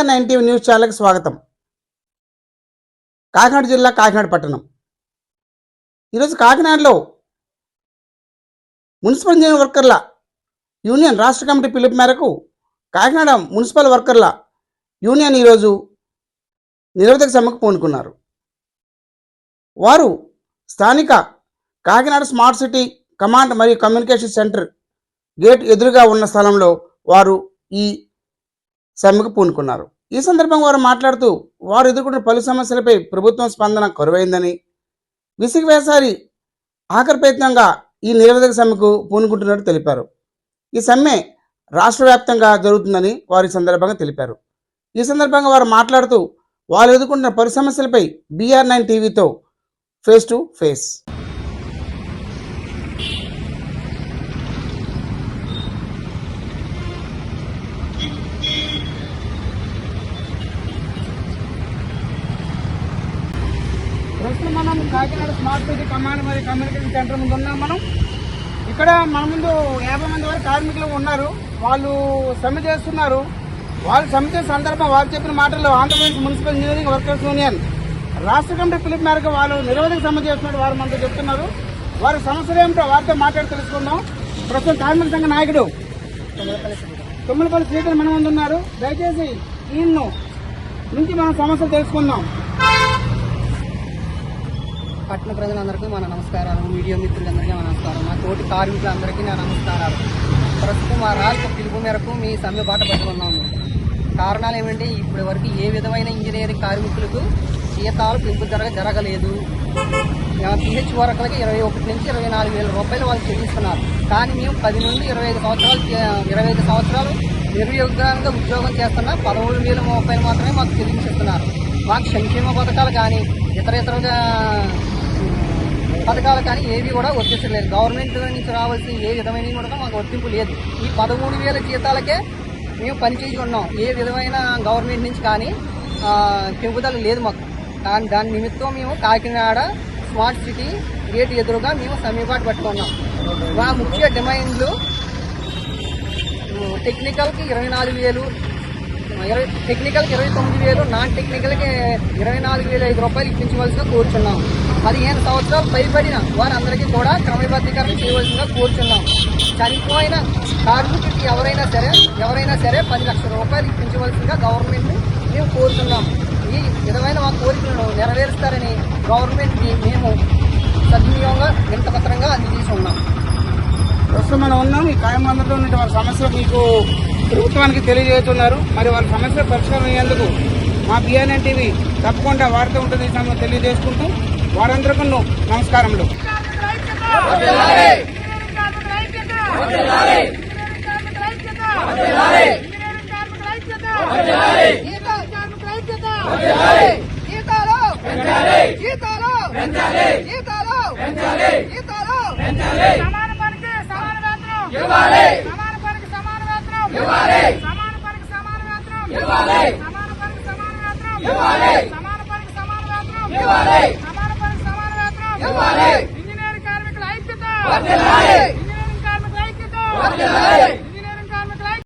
BR9 TV news ఛానల్కి స్వాగతం. కాకినాడ జిల్లా కాకినాడ పట్టణం. ఈరోజు కాకినాడలో మున్సిపల్ ఇంజనీర్ వర్కర్ల యూనియన్ రాష్ట్ర కమిటీ పిలుపు మేరకు కాకినాడ మున్సిపల్ వర్కర్ల యూనియన్ ఈరోజు నిరవధిక సమ్మెకు పూనుకున్నారు. వారు స్థానిక కాకినాడ స్మార్ట్ సిటీ కమాండ్ మరియు కమ్యూనికేషన్ సెంటర్ గేట్ ఎదురుగా ఉన్న స్థలంలో వారు ఈ సమ్మెకు పూనుకున్నారు. ఈ సందర్భంగా వారు మాట్లాడుతూ వారు ఎదుర్కొంటున్న పలు సమస్యలపై ప్రభుత్వం స్పందన కరువైందని, విసిగి వేసారి ఆఖరి ప్రయత్నంగా ఈ నిరవధిక సమ్మెకు పూనుకుంటున్నట్టు తెలిపారు. ఈ సమ్మె రాష్ట్ర వ్యాప్తంగా జరుగుతుందని వారు ఈ సందర్భంగా తెలిపారు. ఈ సందర్భంగా వారు మాట్లాడుతూ వారు ఎదుర్కొంటున్న పలు సమస్యలపై BR9 టీవీతో ఫేస్ టు ఫేస్. ప్రస్తుతం మనం కాకినాడ స్మార్ట్ సిటీ కమాండ్ మరియు కమ్యూనికేషన్ సెంటర్ ముందు ఉన్నాం. ఇక్కడ మన ముందు 50 మంది వరకు కార్మికులు ఉన్నారు. వాళ్ళు సమ్మె చేస్తున్నారు. వాళ్ళు సమ్మె చేసే సందర్భం వారు చెప్పిన మాటల్లో Andhra Pradesh municipal engineering workers union రాష్ట్ర కమిటీ పిలుపు మేరకు వాళ్ళు నిరవధిక సమ్మె చేస్తున్నట్టు వారు మనతో చెప్తున్నారు. వారి సమస్యలు ఏమిటో వారితో మాట్లాడి తెలుసుకుందాం. ప్రస్తుతం కార్మిక సంఘ నాయకుడు తుమ్మలపల్లి శ్రీధర్ మన ముందు ఉన్నారు. దయచేసి ఈయన నుంచి మనం సమస్యలు తెలుసుకుందాం. పట్టణ ప్రజలందరికీ మన నమస్కారాలు, మీడియా మిత్రులందరికీ మన నమస్కారం, మా తోటి కార్మికులందరికీ నా నమస్కారాలు. ప్రస్తుతం మా రాష్ట్ర పిలుపు మేరకు మీ సమ్మె బాట పట్టుకున్నాము. కారణాలు ఏమంటే ఇప్పటి వరకు ఏ విధమైన ఇంజనీరింగ్ కార్మికులకు జీతాలు పెంపు జరగలేదు. PH వర్కర్లకి 21 నుంచి 24 వేల రూపాయలు వాళ్ళు చెల్లిస్తున్నారు. కానీ మేము 10 నుండి 25 సంవత్సరాలు నిర్వియోగంగా ఉద్యోగం చేస్తున్నా 13,000 రూపాయలు మాత్రమే మాకు చెల్లించిస్తున్నారు. మాకు సంక్షేమ పథకాలు కానీ ఇతర పథకాలు కానీ ఏవి కూడా వర్తించలేదు. గవర్నమెంట్ నుంచి రావాల్సిన ఏ విధమైన కూడా మాకు వర్తింపు లేదు. ఈ 13,000 జీతాలకే మేము పనిచేసి ఉన్నాం. ఏ విధమైన గవర్నమెంట్ నుంచి కానీ పెంపుదల లేదు మాకు. దాని నిమిత్తం మేము కాకినాడ స్మార్ట్ సిటీ గేట్ ఎదురుగా మేము సమ్మెబాటు పట్టుకున్నాం. మా ముఖ్య డిమాండ్లు టెక్నికల్కి 24,000, టెక్నికల్కి 29,000, నాన్ టెక్నికల్కి 24,005 రూపాయలు ఇప్పించవలసిగా కోరుచున్నాం. 15 సంవత్సరాలు పైబడిన వారందరికీ కూడా క్రమబద్ధీకరణ చేయవలసిందిగా కోరుచున్నాం. చనిపోయిన కార్మికుడికి ఎవరైనా సరే 10 లక్షల రూపాయలు ఇప్పించవలసిందిగా గవర్నమెంట్ మేము కోరుతున్నాం. ఈ విధమైన మా కోరికలను నెరవేరుస్తారని గవర్నమెంట్కి మేము సద్వినియోగంగా వింతపత్రంగా అందజేసి ఉన్నాం. ప్రస్తుతం మనం ఉన్నాం. ఈ కార్యమందరిలో ఉన్న వారి సమస్యలు మీకు ప్రభుత్వానికి తెలియజేస్తున్నారు. మరి వారి సమస్యలు పరిష్కారం అయ్యేందుకు మా BR9 టీవీ తప్పకుండా వారితో ఉంటుంది ఈ సమయం తెలియజేసుకుంటూ వారందరికీ నమస్కారములు. ఇంజనీరింగ్ కార్మికుల ఐక్యత.